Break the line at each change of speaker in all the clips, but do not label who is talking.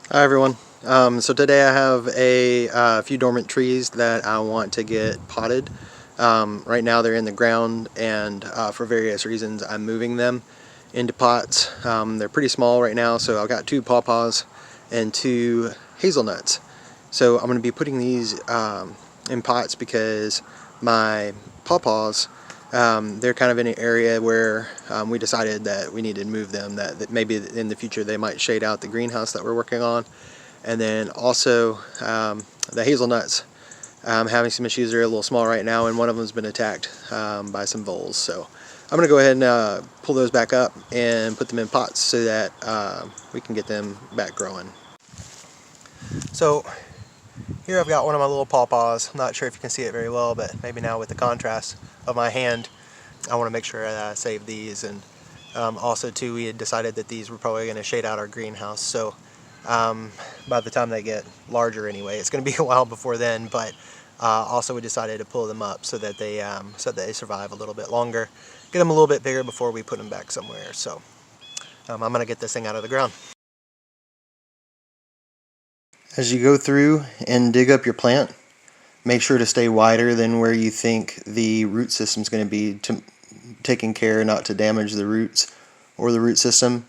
Hi everyone. So today I have a few dormant trees that I want to get potted. Right now they're in the ground, and for various reasons I'm moving them into pots. They're pretty small right now, so I've got 2 pawpaws and 2 hazelnuts. So I'm going to be putting these in pots because my pawpaws, they're kind of in an area where we decided that we needed to move them, that maybe in the future they might shade out the greenhouse that we're working on. And then also the hazelnuts, having some issues. They're a little small right now, and one of them has been attacked by some voles. So I'm going to go ahead and pull those back up and put them in pots so that we can get them back growing. So here I've got one of my little pawpaws. I'm not sure if you can see it very well, but maybe now with the contrast of my hand, I want to make sure that I save these. And also too, we had decided that these were probably going to shade out our greenhouse. So by the time they get larger anyway, it's going to be a while before then, but also we decided to pull them up so that they survive a little bit longer, get them a little bit bigger before we put them back somewhere. So I'm going to get this thing out of the ground. As you go through and dig up your plant, make sure to stay wider than where you think the root system is going to be, taking care not to damage the roots or the root system.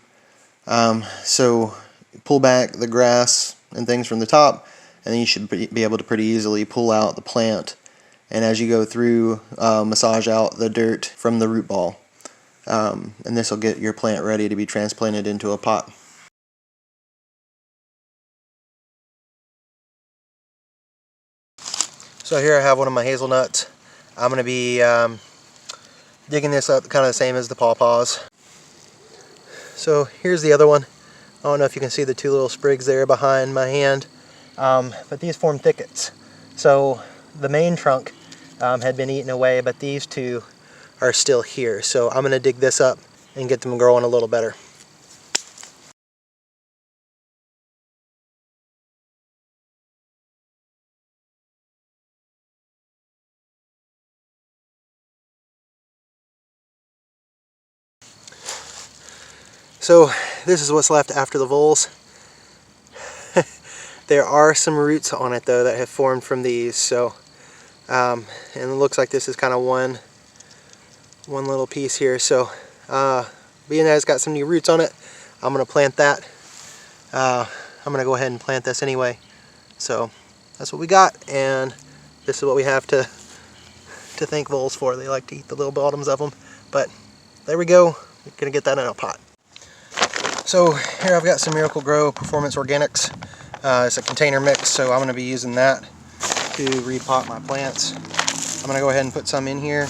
So pull back the grass and things from the top, and then you should be able to pretty easily pull out the plant. And as you go through, massage out the dirt from the root ball. And this will get your plant ready to be transplanted into a pot. So here I have one of my hazelnuts. I'm going to be digging this up kind of the same as the pawpaws. So here's the other one. I don't know if you can see the 2 little sprigs there behind my hand, but these form thickets. So the main trunk had been eaten away, but these 2 are still here. So I'm going to dig this up and get them growing a little better. So this is what's left after the voles. There are some roots on it though that have formed from these. So and it looks like this is kind of one little piece here. So being that it's got some new roots on it, I'm going to plant that. I'm going to go ahead and plant this anyway. So that's what we got, and this is what we have to thank voles for. They like to eat the little bottoms of them. But there we go. We're going to get that in a pot. So here I've got some Miracle Grow Performance Organics. It's a container mix, so I'm going to be using that to repot my plants. I'm going to go ahead and put some in here.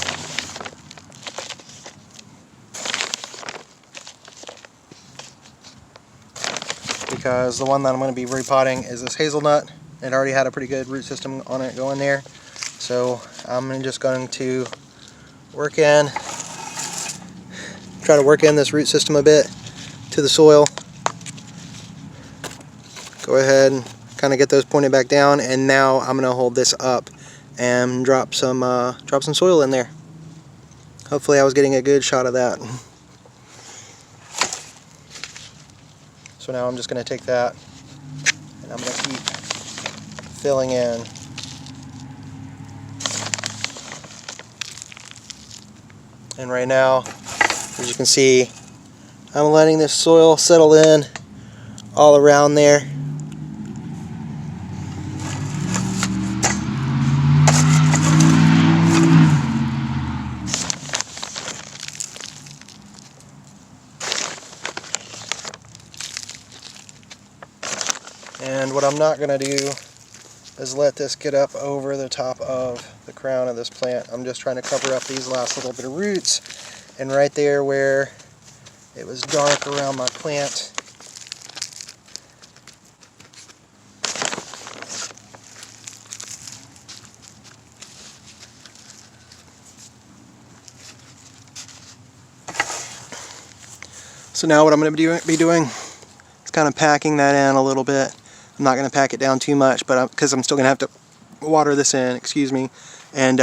Because the one that I'm going to be repotting is this hazelnut. It already had a pretty good root system on it going there. So I'm just going to try to work in this root system a bit to the soil. Go ahead and kind of get those pointed back down, and now I'm going to hold this up and drop some soil in there. Hopefully I was getting a good shot of that. So now I'm just going to take that and I'm going to keep filling in. And right now, as you can see, I'm letting this soil settle in all around there. And what I'm not going to do is let this get up over the top of the crown of this plant. I'm just trying to cover up these last little bit of roots, and right there where it was dark around my plant, so now what I'm going to be doing is kind of packing that in a little bit. I'm not going to pack it down too much, but because I'm still going to have to water this in, excuse me, and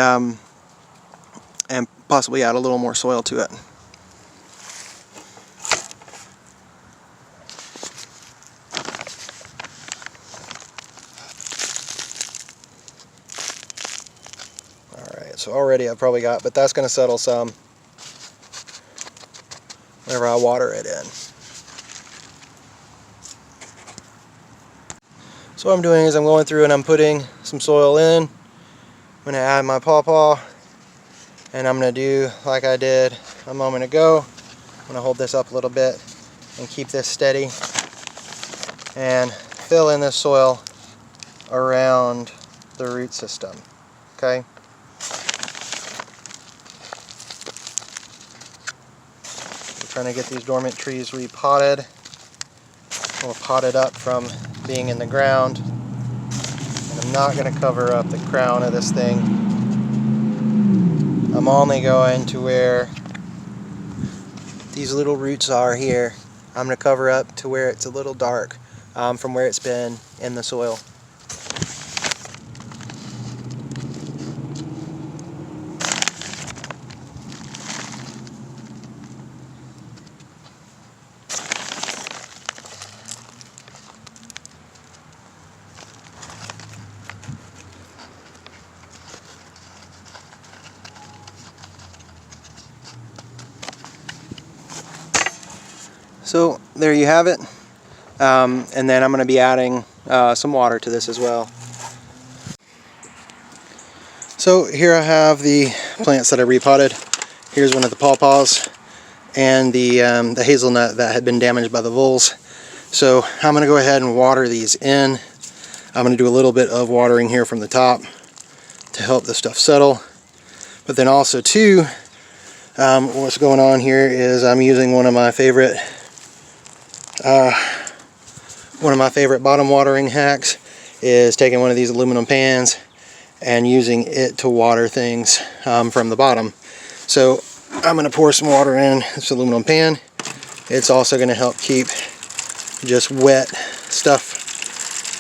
possibly add a little more soil to it. roots already I've probably got, but that's going to settle some whenever I water it in. So what I'm doing is I'm going through and I'm putting some soil in. I'm going to add my pawpaw, and I'm going to do like I did a moment ago. I'm going to hold this up a little bit and keep this steady and fill in this soil around the root system. Okay? We're trying to get these dormant trees repotted or potted up from being in the ground. And I'm not going to cover up the crown of this thing. I'm only going to where these little roots are here. I'm going to cover up to where it's a little dark from where it's been in the soil. So there you have it, and then I'm going to be adding some water to this as well. So here I have the plants that I repotted. Here's one of the pawpaws and the hazelnut that had been damaged by the voles. So I'm going to go ahead and water these in. I'm going to do a little bit of watering here from the top to help the stuff settle. But then also too, what's going on here is I'm using one of my favorite bottom watering hacks is taking one of these aluminum pans and using it to water things from the bottom. So I'm going to pour some water in this aluminum pan. It's also going to help keep just wet stuff,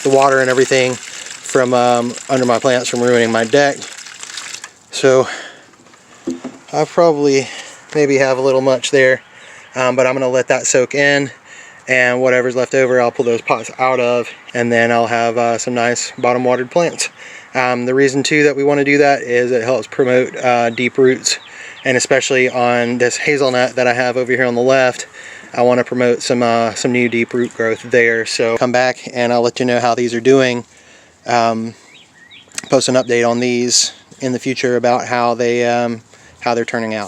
the water and everything from under my plants from ruining my deck. So I probably maybe have a little much there, but I'm going to let that soak in, and whatever's left over I'll pull those pots out of, and then I'll have some nice bottom watered plants. The reason too that we want to do that is it helps promote deep roots, and especially on this hazelnut that I have over here on the left, I want to promote some new deep root growth there. So come back and I'll let you know how these are doing. Post an update on these in the future about how they're turning out.